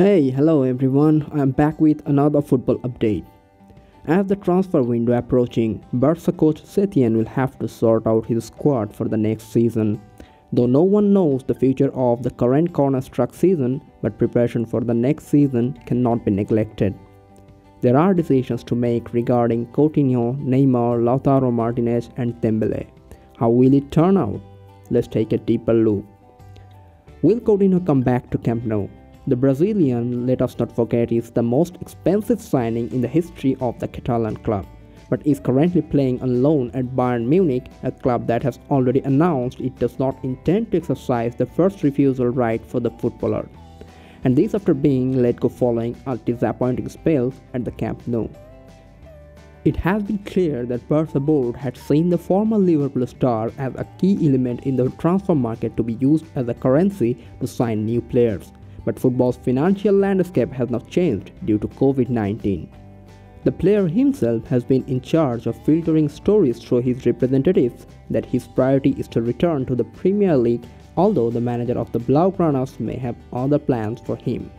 Hey, hello everyone. I'm back with another football update. As the transfer window approaching, Barca coach Setien will have to sort out his squad for the next season. Though no one knows the future of the current corner-struck season, but preparation for the next season cannot be neglected. There are decisions to make regarding Coutinho, Neymar, Lautaro Martinez and Dembele. How will it turn out? Let's take a deeper look. Will Coutinho come back to Camp Nou? The Brazilian, let us not forget, is the most expensive signing in the history of the Catalan club, but is currently playing on loan at Bayern Munich, a club that has already announced it does not intend to exercise the first refusal right for the footballer. And this after being let go following a disappointing spell at the Camp Nou. It has been clear that Barca board had seen the former Liverpool star as a key element in the transfer market to be used as a currency to sign new players. But football's financial landscape has not changed due to COVID-19. The player himself has been in charge of filtering stories through his representatives that his priority is to return to the Premier League, although the manager of the Blaugranas may have other plans for him.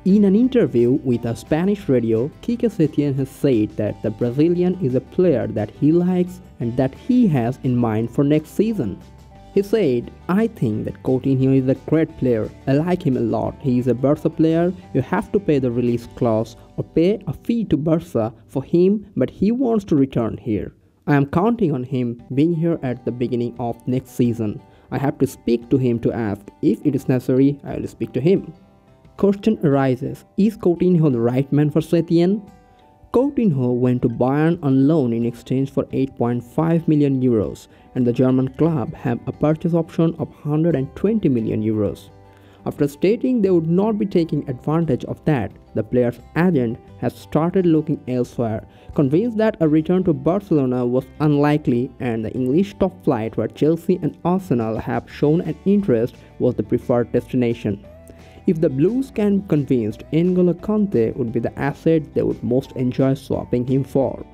In an interview with a Spanish radio, Quique Setien has said that the Brazilian is a player that he likes and that he has in mind for next season. He said, "I think that Coutinho is a great player. I like him a lot. He is a Barca player. You have to pay the release clause or pay a fee to Barca for him, but he wants to return here. I am counting on him being here at the beginning of next season. I have to speak to him to ask. If it is necessary, I will speak to him." Question arises, is Coutinho the right man for Setien? Coutinho went to Bayern on loan in exchange for 8.5 million euros, and the German club have a purchase option of 120 million euros. After stating they would not be taking advantage of that, the player's agent has started looking elsewhere, convinced that a return to Barcelona was unlikely and the English top flight where Chelsea and Arsenal have shown an interest was the preferred destination. If the Blues can be convinced N'Golo Kante would be the asset they would most enjoy swapping him for.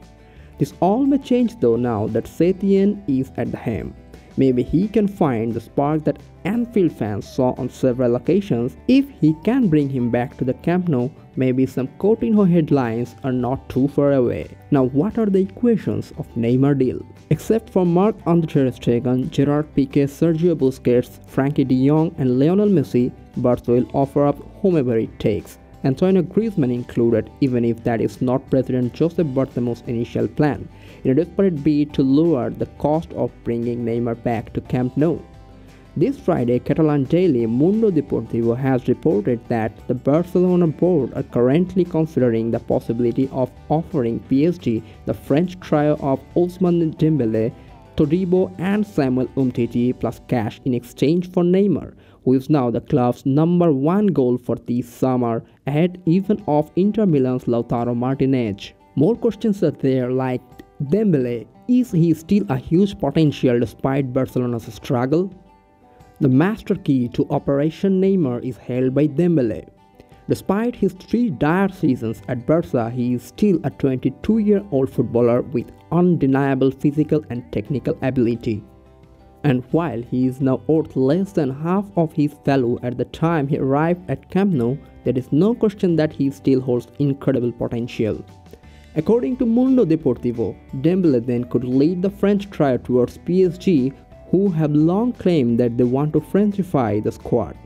This all may change though now that Setien is at the helm. Maybe he can find the spark that Anfield fans saw on several occasions. If he can bring him back to the Camp Nou, maybe some Coutinho headlines are not too far away. Now what are the equations of Neymar deal? Except for Marc-Andre ter Stegen, Gerard Piqué, Sergio Busquets, Frankie de Jong and Lionel Messi, Barca will offer up whomever it takes, Antoine Griezmann included, even if that is not President Josep Bartomeu's initial plan, in a desperate bid to lower the cost of bringing Neymar back to Camp Nou. This Friday, Catalan daily Mundo Deportivo has reported that the Barcelona board are currently considering the possibility of offering PSG the French trio of Ousmane Dembele, Todibo and Samuel Umtiti plus cash in exchange for Neymar, who is now the club's number one goal for this summer, ahead even of Inter Milan's Lautaro Martinez. More questions are there like Dembele, is he still a huge potential despite Barcelona's struggle? The master key to Operation Neymar is held by Dembele. Despite his 3 dire seasons at Barca, he is still a 22-year-old footballer with undeniable physical and technical ability. And while he is now worth less than half of his value at the time he arrived at Camp Nou, there is no question that he still holds incredible potential. According to Mundo Deportivo, Dembele then could lead the French trio towards PSG, who have long claimed that they want to Frenchify the squad.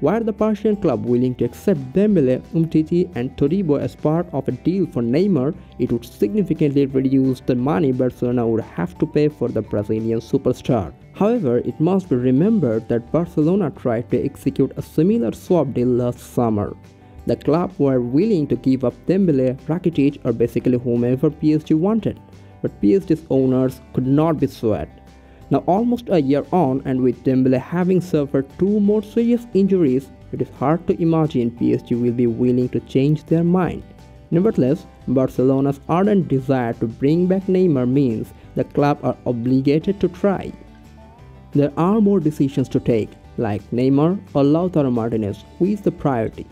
Were the Persian club willing to accept Dembele, Umtiti and Todibo as part of a deal for Neymar, it would significantly reduce the money Barcelona would have to pay for the Brazilian superstar. However, it must be remembered that Barcelona tried to execute a similar swap deal last summer. The club were willing to give up Dembele, Rakitic or basically whomever PSG wanted, but PSG's owners could not be swayed. Now almost a year on, and with Dembele having suffered 2 more serious injuries, it is hard to imagine PSG will be willing to change their mind. Nevertheless, Barcelona's ardent desire to bring back Neymar means the club are obligated to try. There are more decisions to take, like Neymar or Lautaro Martinez, who is the priority.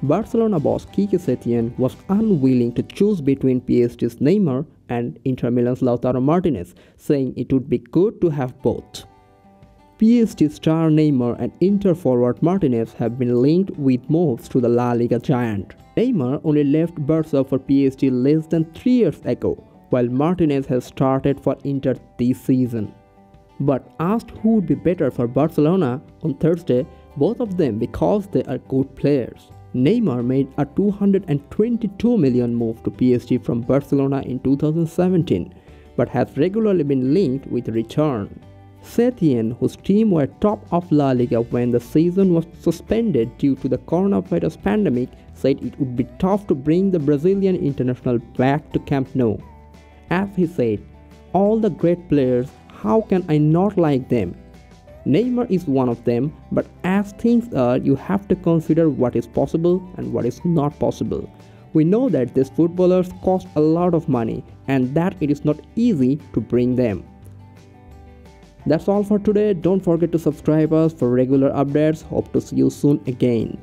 Barcelona boss Quique Setien was unwilling to choose between PSG's Neymar and Inter Milan's Lautaro Martinez, saying it would be good to have both. PSG star Neymar and Inter forward Martinez have been linked with moves to the La Liga giant. Neymar only left Barca for PSG less than 3 years ago, while Martinez has started for Inter this season. But asked who would be better for Barcelona on Thursday, both of them because they are good players. Neymar made a 222 million move to PSG from Barcelona in 2017, but has regularly been linked with return. Setien, whose team were top of La Liga when the season was suspended due to the coronavirus pandemic, said it would be tough to bring the Brazilian international back to Camp Nou. As he said, "All the great players, how can I not like them? Neymar is one of them, but as things are, you have to consider what is possible and what is not possible. We know that these footballers cost a lot of money and that it is not easy to bring them." That's all for today. Don't forget to subscribe us for regular updates. Hope to see you soon again.